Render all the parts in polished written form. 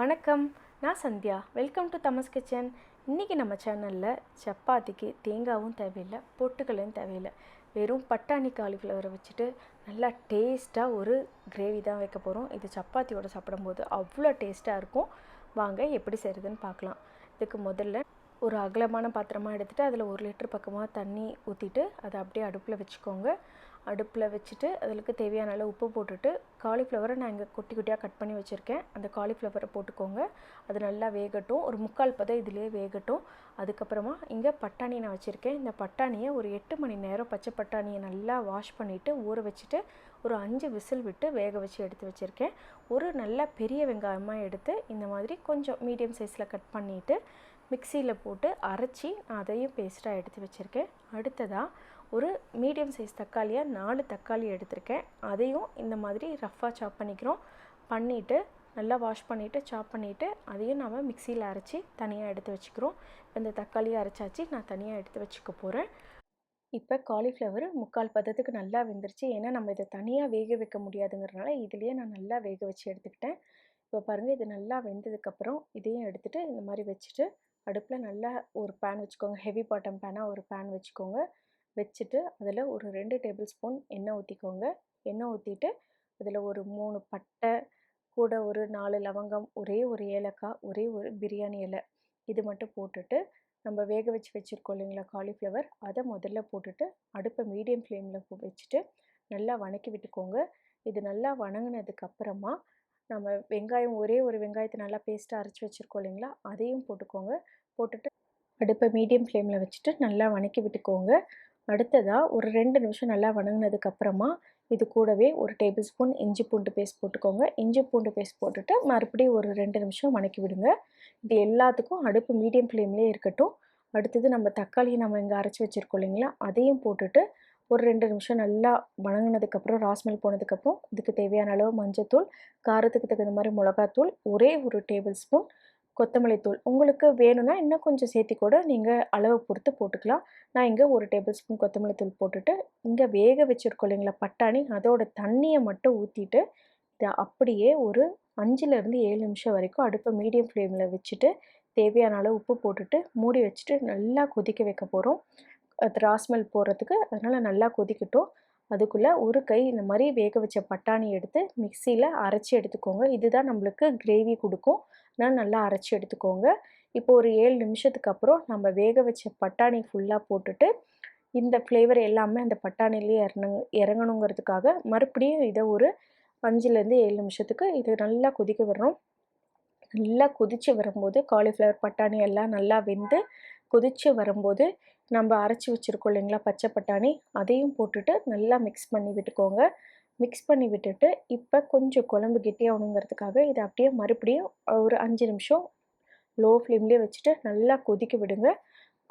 வணக்கம், நான் சந்தியா. வெல்கம் டு தமஸ் கிச்சன். இன்றைக்கி நம்ம சேனலில் சப்பாத்திக்கு தேங்காயும் தேவையில்லை, பொட்டுக்கல்லையும் தேவையில்லை, வெறும் பட்டாணி காலிஃப்ளவரை வச்சுட்டு நல்லா டேஸ்ட்டாக ஒரு கிரேவி தான் வைக்க போகிறோம். இது சப்பாத்தியோடு சாப்பிடும்போது அவ்வளோ டேஸ்ட்டாக இருக்கும். வாங்க எப்படி செய்கிறதுன்னு பார்க்கலாம். இதுக்கு முதல்ல ஒரு அகலமான பாத்திரமாக எடுத்துகிட்டு அதில் 1 லிட்டர் பக்கமாக தண்ணி ஊற்றிட்டு அதை அப்படியே அடுப்பில் வச்சுக்கோங்க. அடுப்பில் வச்சுட்டு அதுக்கு தேவையான அளவு உப்பு போட்டுட்டு காலிஃப்ளவரை நான் இங்கே குட்டி குட்டியாக கட் பண்ணி வச்சுருக்கேன். அந்த காலிஃப்ளவரை போட்டுக்கோங்க. அது நல்லா வேகட்டும், ஒரு 3/4 பதம் இதிலே வேகட்டும். அதுக்கப்புறமா இங்கே பட்டாணி நான் வச்சுருக்கேன். இந்த பட்டாணியை ஒரு 8 மணி நேரம் பச்சை பட்டாணியை நல்லா வாஷ் பண்ணிவிட்டு ஊற வச்சுட்டு ஒரு 5 விசில் விட்டு வேக வச்சு எடுத்து வச்சுருக்கேன். ஒரு நல்ல பெரிய வெங்காயமாக எடுத்து இந்த மாதிரி கொஞ்சம் மீடியம் சைஸில் கட் பண்ணிவிட்டு மிக்சியில் போட்டு அரைச்சி அதையும் பேஸ்ட்டாக எடுத்து வச்சுருக்கேன். அடுத்ததாக ஒரு மீடியம் சைஸ் தக்காளியாக 4 தக்காளி எடுத்திருக்கேன். அதையும் இந்த மாதிரி ரஃப்பாக சாப் பண்ணிவிட்டு நல்லா வாஷ் பண்ணிவிட்டு சாப் பண்ணிவிட்டு அதையும் நம்ம மிக்சியில் அரைச்சி தனியாக எடுத்து வச்சுக்கிறோம். இந்த தக்காளியை அரைச்சாச்சு, நான் தனியாக எடுத்து வச்சுக்க போகிறேன். இப்போ காலிஃப்ளவர் 3/4 பதத்துக்கு நல்லா வெந்துருச்சு. ஏன்னா நம்ம இதை தனியாக வேக வைக்க முடியாதுங்கிறனால இதுலேயே நான் நல்லா வேக வச்சு எடுத்துக்கிட்டேன். இப்போ பாருங்கள், இது நல்லா வெந்ததுக்கப்புறம் இதையும் எடுத்துகிட்டு இந்த மாதிரி வச்சுட்டு அடுப்பில் நல்லா ஒரு பேன் வச்சுக்கோங்க. ஹெவி பாட்டம் பேனாக ஒரு பேன் வச்சுக்கோங்க. வச்சுட்டு அதில் ஒரு 2 டேபிள் ஸ்பூன் எண்ணெய் ஊற்றிக்கோங்க. எண்ணெய் ஊற்றிட்டு அதில் ஒரு 3 பட்டை, கூட ஒரு 4 லவங்கம், ஒரே ஒரு ஏலக்காய், ஒரே ஒரு பிரியாணி இலை, இது மட்டும் போட்டுட்டு நம்ம வேக வச்சுருக்கோம் இல்லைங்களா காலிஃப்ளவர், அதை முதல்ல போட்டுட்டு அடுப்பை மீடியம் ஃப்ளேமில் வச்சுட்டு நல்லா வணக்கி விட்டுக்கோங்க. இது நல்லா வணங்கினதுக்கப்புறமா நம்ம வெங்காயம், ஒரே ஒரு வெங்காயத்தை நல்லா பேஸ்ட்டாக அரைச்சி வச்சுருக்கோம் இல்லைங்களா, அதையும் போட்டுக்கோங்க. போட்டுட்டு அடுப்பை மீடியம் ஃப்ளேமில் வச்சுட்டு நல்லா வணக்கி விட்டுக்கோங்க. அடுத்ததாக ஒரு 2 நிமிஷம் நல்லா வணங்கினதுக்கப்புறமா இது கூடவே ஒரு டேபிள் ஸ்பூன் இஞ்சி பூண்டு பேஸ்ட் போட்டுக்கோங்க. இஞ்சி பூண்டு பேஸ்ட் போட்டுட்டு மறுபடியும் ஒரு 2 நிமிஷம் வணக்கி விடுங்க. இது எல்லாத்துக்கும் அடுப்பு மீடியம் ஃப்ளேம்லேயே இருக்கட்டும். அடுத்தது நம்ம தக்காளி இங்கே அரைச்சி வச்சுருக்கோம் இல்லைங்களா, அதையும் போட்டுட்டு ஒரு 2 நிமிஷம் நல்லா வணங்கினதுக்கப்புறம் ராஸ்மெல் போனதுக்கப்புறம் இதுக்கு தேவையான அளவு மஞ்சத்தூள், காரத்துக்கு தகுந்த மாதிரி மிளகாத்தூள், ஒரே ஒரு டேபிள் ஸ்பூன் கொத்தமல்லி தூள், உங்களுக்கு வேணும்னா இன்னும் கொஞ்சம் சேர்த்தி கூட நீங்கள் அளவு பொறுத்து போட்டுக்கலாம். நான் இங்கே ஒரு டேபிள் ஸ்பூன் கொத்தமல்லி தூள் போட்டுட்டு இங்கே வேக வச்சுருக்கோம் இல்லைங்களா பட்டாணி, அதோட தண்ணியை மட்டும் ஊற்றிட்டு இதை அப்படியே ஒரு 5லேருந்து 7 நிமிஷம் வரைக்கும் அடுப்பை மீடியம் ஃப்ளேமில் வச்சுட்டு தேவையான அளவு உப்பு போட்டுட்டு மூடி வச்சுட்டு நல்லா கொதிக்க வைக்க போகிறோம். அது ராஸ்மெல் போடுறதுக்கு, அதனால் நல்லா கொதிக்கட்டும். அதுக்குள்ளே ஒரு கை இந்த மாதிரி வேக வச்ச பட்டாணி எடுத்து மிக்சியில் அரைச்சி எடுத்துக்கோங்க. இதுதான் நம்மளுக்கு கிரேவி கொடுக்கும். நான் நல்லா அரைச்சி எடுத்துக்கோங்க. இப்போ ஒரு 7 நிமிஷத்துக்கு அப்புறம் நம்ம வேக வச்ச பட்டாணி ஃபுல்லாக போட்டுட்டு இந்த ஃப்ளேவர் எல்லாமே அந்த பட்டாணிலேயே இறங்கணுங்கிறதுக்காக மறுபடியும் இதை ஒரு 5லேருந்து 7 நிமிஷத்துக்கு இது நல்லா கொதிக்க விடுறோம். நல்லா கொதித்து வரும்போது காலிஃப்ளவர் பட்டாணி எல்லாம் நல்லா வெந்து கொதித்து வரும்போது நம்ம அரைச்சி வச்சுருக்கோம் இல்லைங்களா பச்சை பட்டாணி, அதையும் போட்டுட்டு நல்லா மிக்ஸ் பண்ணி விட்டுக்கோங்க. மிக்ஸ் பண்ணி விட்டுட்டு இப்போ கொஞ்சம் குழம்பு கெட்டியாகணுங்கிறதுக்காக இதை அப்படியே மறுபடியும் ஒரு 5 நிமிஷம் லோ ஃப்ளேம்லேயே வச்சுட்டு நல்லா கொதிக்க விடுங்க.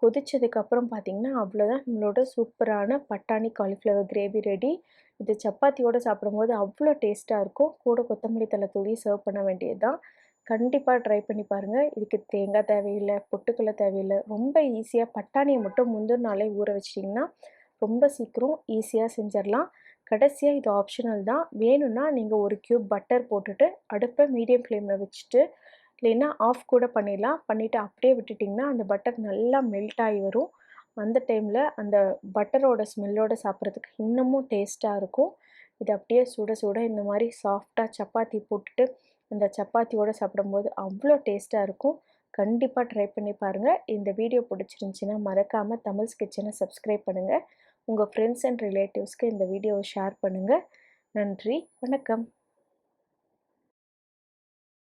கொதித்ததுக்கப்புறம் பார்த்திங்கன்னா அவ்வளோதான், நம்மளோட சூப்பரான பட்டாணி காலிஃப்ளவர் கிரேவி ரெடி. இது சப்பாத்தியோடு சாப்பிடும்போது அவ்வளோ டேஸ்ட்டாக இருக்கும். கூட கொத்தமல்லி தழை தூவி சர்வ் பண்ண வேண்டியது தான். கண்டிப்பாக ட்ரை பண்ணி பாருங்கள். இதுக்கு தேங்காய் தேவையில்லை, பொட்டுக்கல்லை தேவையில்லை, ரொம்ப ஈஸியாக பட்டாணியை மட்டும் முந்தின நாளே ஊற வச்சிட்டிங்கன்னா ரொம்ப சீக்கிரம் ஈஸியாக செஞ்சிடலாம். கடைசியாக இது ஆப்ஷனல் தான். வேணும்னா நீங்கள் ஒரு க்யூப் பட்டர் போட்டுட்டு அடுப்பை மீடியம் ஃப்ளேமில் வச்சுட்டு இல்லைன்னா ஆஃப் கூட பண்ணிடலாம். பண்ணிவிட்டு அப்படியே விட்டுட்டிங்கன்னா அந்த பட்டர் நல்லா மெல்ட் ஆகி வரும். அந்த டைமில் அந்த பட்டரோட ஸ்மெல்லோடு சாப்பிட்றதுக்கு இன்னமும் டேஸ்ட்டாக இருக்கும். இது அப்படியே சுட சுட இந்த மாதிரி சாஃப்டாக சப்பாத்தி போட்டுட்டு அந்த சப்பாத்தியோடு சாப்பிடும்போது அவ்வளோ டேஸ்ட்டாக இருக்கும். கண்டிப்பாக ட்ரை பண்ணி பாருங்கள். இந்த வீடியோ பிடிச்சிருந்துச்சின்னா மறக்காமல் தமிழ்ஸ் கிச்சனை சப்ஸ்கிரைப் பண்ணுங்கள். உங்கள் ஃப்ரெண்ட்ஸ் அண்ட் ரிலேட்டிவ்ஸ்க்கு இந்த வீடியோவை ஷேர் பண்ணுங்கள். நன்றி, வணக்கம்.